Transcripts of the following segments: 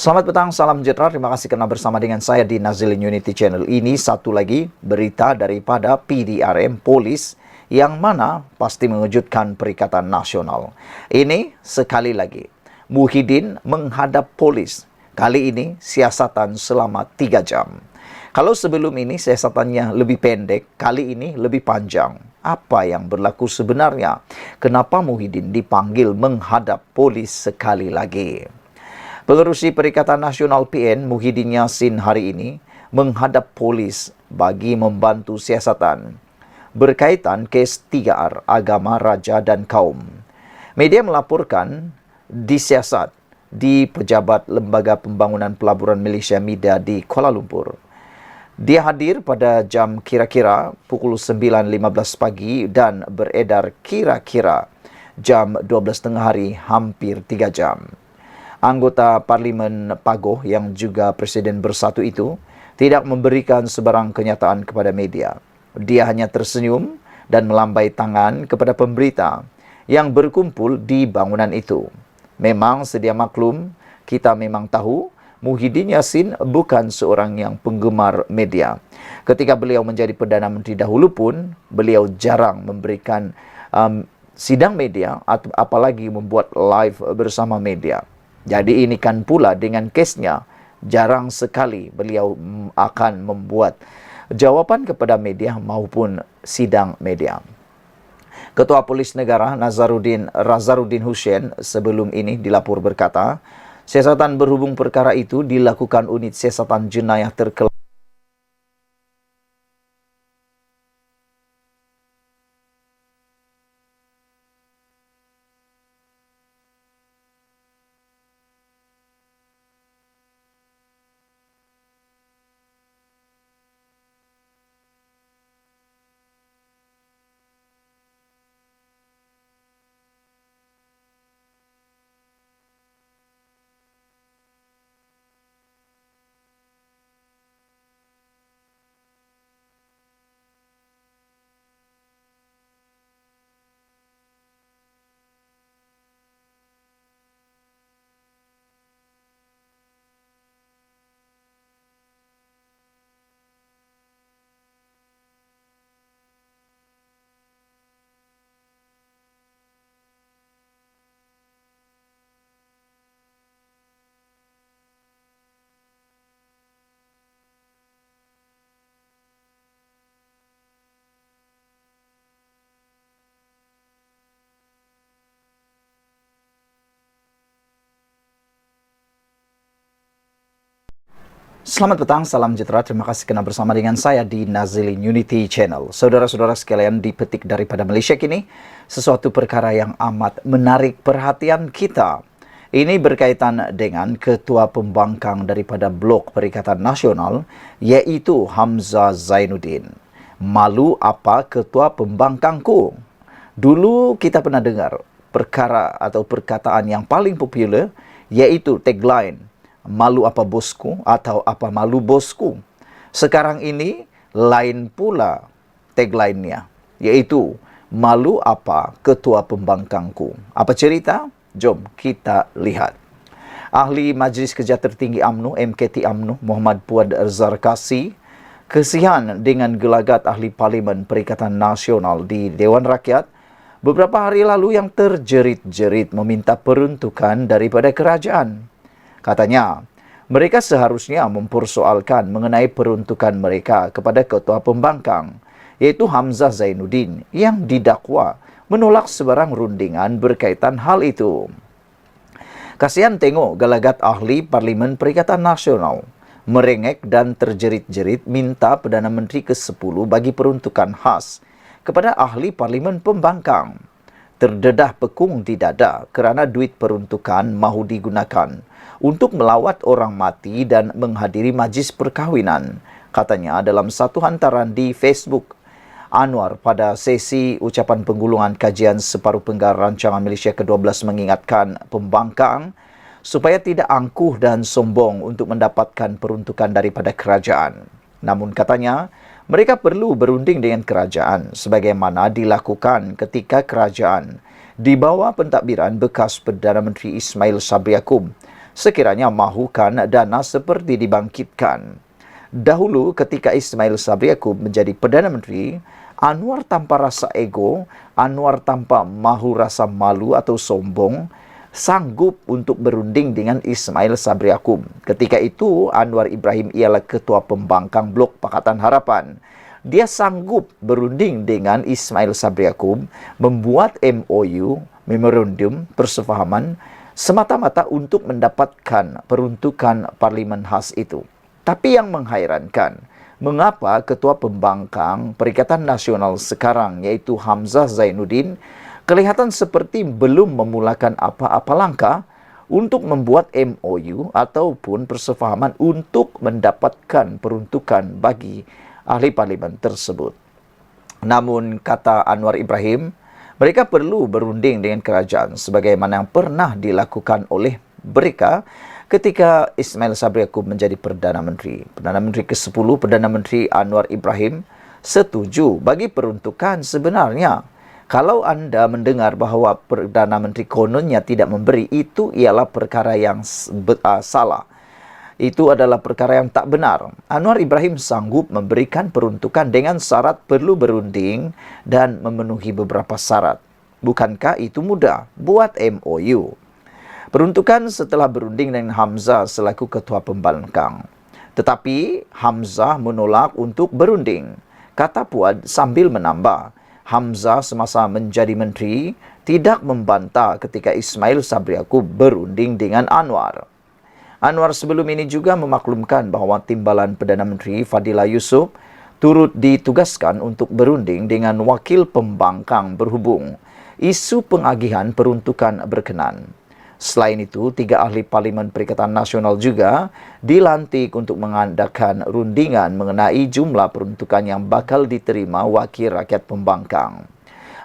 Selamat petang, salam sejahtera. Terima kasih kerana bersama dengan saya di Nazilin Unity Channel. Ini satu lagi berita daripada PDRM Polis yang mana pasti mengejutkan Perikatan Nasional. Ini sekali lagi, Muhyiddin menghadap polis. Kali ini siasatan selama 3 jam. Kalau sebelum ini siasatannya lebih pendek, kali ini lebih panjang. Apa yang berlaku sebenarnya? Kenapa Muhyiddin dipanggil menghadap polis sekali lagi? Pengerusi Perikatan Nasional PN Muhyiddin Yassin hari ini menghadap polis bagi membantu siasatan berkaitan kes 3R agama, raja dan kaum. Media melaporkan disiasat di Pejabat Lembaga Pembangunan Pelaburan Malaysia Mida di Kuala Lumpur. Dia hadir pada jam kira-kira pukul 9.15 pagi dan beredar kira-kira jam 12 tengah hari, hampir 3 jam. Anggota Parlimen Pagoh yang juga Presiden Bersatu itu tidak memberikan sebarang kenyataan kepada media. Dia hanya tersenyum dan melambai tangan kepada pemberita yang berkumpul di bangunan itu. Memang sedia maklum, kita memang tahu Muhyiddin Yassin bukan seorang yang penggemar media. Ketika beliau menjadi Perdana Menteri dahulu pun, beliau jarang memberikan sidang media atau apalagi membuat live bersama media. Jadi ini kan pula dengan kesnya, jarang sekali beliau akan membuat jawapan kepada media maupun sidang media. Ketua Polis Negara Nazarudin Hussein sebelum ini dilapor berkata, siasatan berhubung perkara itu dilakukan unit siasatan jenayah terkelas. Selamat petang, salam sejahtera. Terima kasih kerana bersama dengan saya di Nazilin Unity Channel. Saudara-saudara sekalian, dipetik daripada Malaysia kini, sesuatu perkara yang amat menarik perhatian kita. Ini berkaitan dengan Ketua Pembangkang daripada Blok Perikatan Nasional, iaitu Hamzah Zainuddin. Malu apa Ketua Pembangkangku? Dulu kita pernah dengar perkara atau perkataan yang paling popular, iaitu tagline, malu apa bosku atau apa malu bosku. Sekarang ini lain pula tagline-nya, iaitu malu apa ketua pembangkangku. Apa cerita? Jom kita lihat. Ahli Majlis Kerja Tertinggi UMNO MKT UMNO Muhammad Puad Zarkasi kesian dengan gelagat Ahli Parlimen Perikatan Nasional di Dewan Rakyat beberapa hari lalu yang terjerit-jerit meminta peruntukan daripada kerajaan. Katanya, mereka seharusnya mempersoalkan mengenai peruntukan mereka kepada Ketua Pembangkang, iaitu Hamzah Zainuddin, yang didakwa menolak sebarang rundingan berkaitan hal itu. Kasihan tengok gelagat Ahli Parlimen Perikatan Nasional merengek dan terjerit-jerit minta Perdana Menteri ke-10 bagi peruntukan khas kepada Ahli Parlimen Pembangkang. Terdedah pekung di dada kerana duit peruntukan mahu digunakan untuk melawat orang mati dan menghadiri majlis perkahwinan, katanya dalam satu hantaran di Facebook. Anwar pada sesi ucapan penggulungan kajian separuh penggar rancangan Malaysia ke-12 mengingatkan pembangkang supaya tidak angkuh dan sombong untuk mendapatkan peruntukan daripada kerajaan. Namun katanya, mereka perlu berunding dengan kerajaan sebagaimana dilakukan ketika kerajaan di bawah pentadbiran bekas Perdana Menteri Ismail Sabri Yaakob sekiranya mahukan dana seperti dibangkitkan. Dahulu ketika Ismail Sabri Yaakob menjadi Perdana Menteri, Anwar tanpa rasa ego, Anwar tanpa mahu rasa malu atau sombong, sanggup untuk berunding dengan Ismail Sabri Yaakob. Ketika itu Anwar Ibrahim ialah Ketua Pembangkang Blok Pakatan Harapan. Dia sanggup berunding dengan Ismail Sabri Yaakob, membuat MOU, Memorandum Persefahaman, semata-mata untuk mendapatkan peruntukan parlimen khas itu. Tapi yang menghairankan, mengapa Ketua Pembangkang Perikatan Nasional sekarang, yaitu Hamzah Zainuddin, kelihatan seperti belum memulakan apa-apa langkah untuk membuat MOU ataupun persefahaman untuk mendapatkan peruntukan bagi ahli parlimen tersebut. Namun, kata Anwar Ibrahim, mereka perlu berunding dengan kerajaan sebagaimana yang pernah dilakukan oleh mereka ketika Ismail Sabri Yaakob menjadi Perdana Menteri. Perdana Menteri ke-10, Perdana Menteri Anwar Ibrahim, setuju bagi peruntukan sebenarnya. Kalau anda mendengar bahawa Perdana Menteri kononnya tidak memberi, itu ialah perkara yang salah. Itu adalah perkara yang tak benar. Anwar Ibrahim sanggup memberikan peruntukan dengan syarat perlu berunding dan memenuhi beberapa syarat. Bukankah itu mudah? Buat MOU. Peruntukan setelah berunding dengan Hamzah selaku Ketua Pembangkang. Tetapi Hamzah menolak untuk berunding. Kata Puad sambil menambah, Hamzah semasa menjadi menteri tidak membantah ketika Ismail Sabri Yaakob berunding dengan Anwar. Anwar sebelum ini juga memaklumkan bahawa timbalan Perdana Menteri Fadillah Yusof turut ditugaskan untuk berunding dengan wakil pembangkang berhubung isu pengagihan peruntukan berkenan. Selain itu, 3 ahli Parlimen Perikatan Nasional juga dilantik untuk mengadakan rundingan mengenai jumlah peruntukan yang bakal diterima wakil rakyat pembangkang.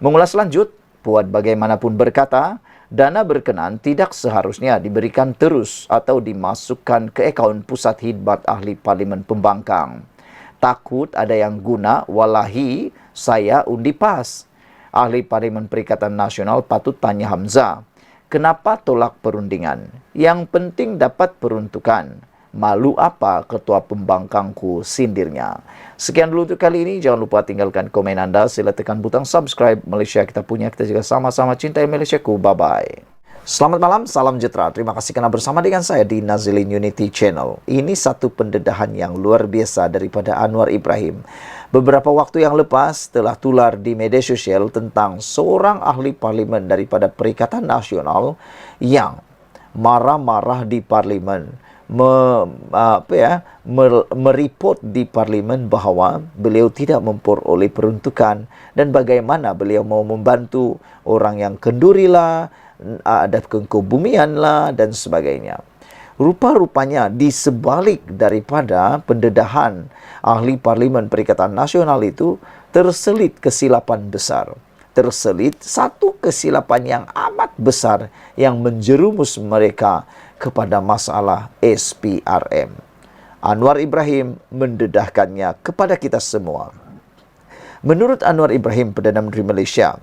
Mengulas lanjut, Puad bagaimanapun berkata, dana berkenan tidak seharusnya diberikan terus atau dimasukkan ke akaun pusat khidmat ahli Parlimen pembangkang. Takut ada yang guna, walahi saya undi PAS. Ahli Parlimen Perikatan Nasional patut tanya Hamzah, kenapa tolak perundingan? Yang penting dapat peruntukan. Malu apa Ketua Pembangkangku, sindirnya. Sekian dulu untuk kali ini. Jangan lupa tinggalkan komen anda. Sila tekan butang subscribe. Malaysia kita punya. Kita juga sama-sama cintai Malaysiaku. Bye-bye. Selamat malam, salam sejahtera. Terima kasih kerana bersama dengan saya di Nazilin Unity Channel. Ini satu pendedahan yang luar biasa daripada Anwar Ibrahim. Beberapa waktu yang lepas telah tular di media sosial tentang seorang ahli parlimen daripada Perikatan Nasional yang marah-marah di parlimen, meripot di parlimen bahawa beliau tidak memperoleh peruntukan dan bagaimana beliau mau membantu orang yang kendurilah, ada kebumian lah dan sebagainya. Rupa-rupanya di sebalik daripada pendedahan ahli Parlimen Perikatan Nasional itu terselit kesilapan besar. Terselit satu kesilapan yang amat besar yang menjerumus mereka kepada masalah SPRM. Anwar Ibrahim mendedahkannya kepada kita semua. Menurut Anwar Ibrahim, Perdana Menteri Malaysia,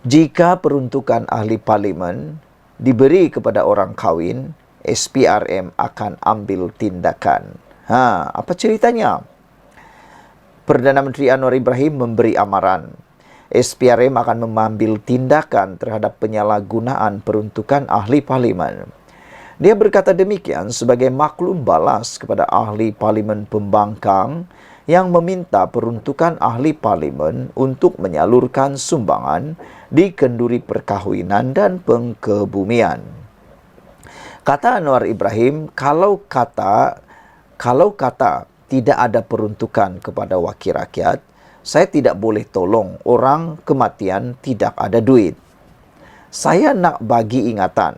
jika peruntukan ahli parlimen diberi kepada orang kahwin, SPRM akan ambil tindakan. Apa ceritanya? Perdana Menteri Anwar Ibrahim memberi amaran. SPRM akan mengambil tindakan terhadap penyalahgunaan peruntukan ahli parlimen. Dia berkata demikian sebagai maklum balas kepada ahli parlimen pembangkang yang meminta peruntukan ahli parlimen untuk menyalurkan sumbangan di kenduri perkahwinan dan pengkebumian. Kata Anwar Ibrahim, kalau kata tidak ada peruntukan kepada wakil rakyat, saya tidak boleh tolong orang kematian tidak ada duit. Saya nak bagi ingatan,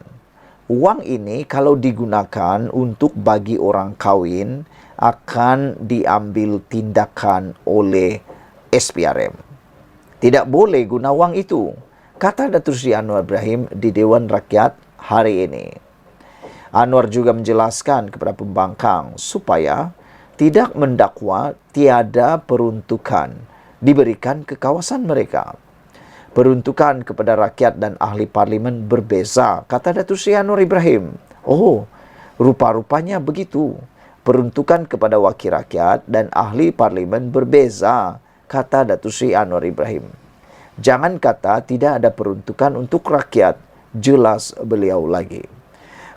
wang ini kalau digunakan untuk bagi orang kahwin, akan diambil tindakan oleh SPRM. Tidak boleh guna wang itu, kata Datuk Seri Anwar Ibrahim di Dewan Rakyat hari ini. Anwar juga menjelaskan kepada pembangkang supaya tidak mendakwa tiada peruntukan diberikan ke kawasan mereka. Peruntukan kepada rakyat dan ahli parlimen berbeza, kata Datuk Seri Anwar Ibrahim. Oh, rupa-rupanya begitu. Peruntukan kepada wakil rakyat dan ahli parlimen berbeza, kata Datuk Seri Anwar Ibrahim. Jangan kata tidak ada peruntukan untuk rakyat, jelas beliau lagi.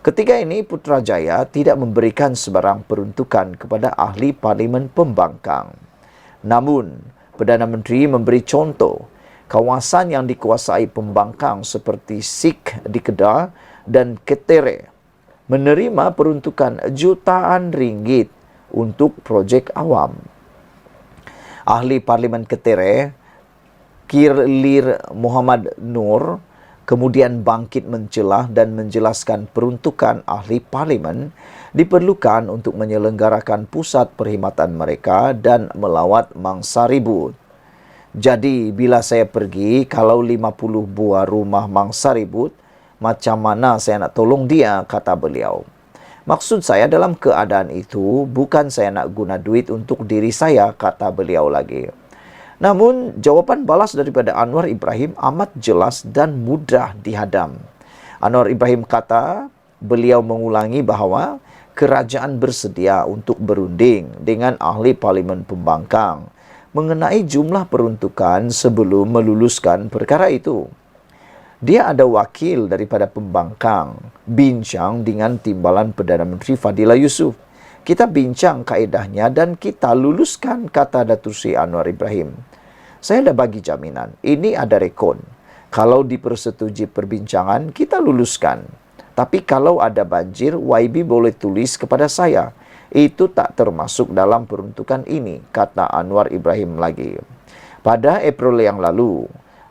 Ketika ini Putrajaya tidak memberikan sebarang peruntukan kepada ahli parlimen pembangkang. Namun, Perdana Menteri memberi contoh kawasan yang dikuasai pembangkang seperti Sik di Kedah dan Ketere menerima peruntukan jutaan ringgit untuk projek awam. Ahli Parlimen Ketere, Kirlir Muhammad Nur, kemudian bangkit mencelah dan menjelaskan peruntukan ahli parlimen diperlukan untuk menyelenggarakan pusat perkhidmatan mereka dan melawat mangsa ribut. Jadi, bila saya pergi, kalau 50 buah rumah mangsa ribut, macam mana saya nak tolong dia, kata beliau. Maksud saya dalam keadaan itu, bukan saya nak guna duit untuk diri saya, kata beliau lagi. Namun, jawapan balas daripada Anwar Ibrahim amat jelas dan mudah dihadam. Anwar Ibrahim kata, beliau mengulangi bahawa kerajaan bersedia untuk berunding dengan ahli parlimen pembangkang mengenai jumlah peruntukan sebelum meluluskan perkara itu. Dia ada wakil daripada pembangkang, bincang dengan timbalan Perdana Menteri Fadilah Yusof. Kita bincang kaedahnya dan kita luluskan, kata Datuk Seri Anwar Ibrahim. Saya dah bagi jaminan, ini ada rekod. Kalau dipersetujui perbincangan, kita luluskan. Tapi kalau ada banjir, YB boleh tulis kepada saya. Itu tak termasuk dalam peruntukan ini, kata Anwar Ibrahim lagi. Pada April yang lalu,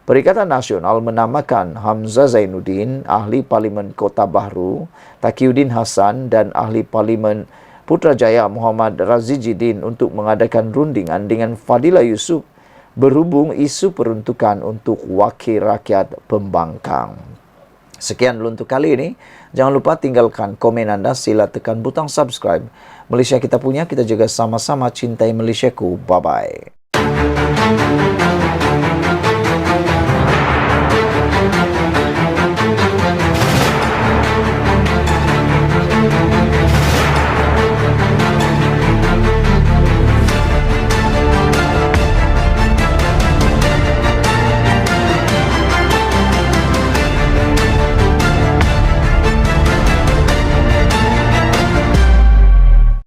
Perikatan Nasional menamakan Hamzah Zainuddin, ahli Parlimen Kota Bahru, Taqiyuddin Hassan dan ahli Parlimen Putrajaya Muhammad Razijidin untuk mengadakan rundingan dengan Fadilah Yusof berhubung isu peruntukan untuk wakil rakyat pembangkang. Sekian dulu untuk kali ini. Jangan lupa tinggalkan komen anda, sila tekan butang subscribe. Malaysia kita punya, kita jaga sama-sama cintai Malaysiaku. Bye-bye.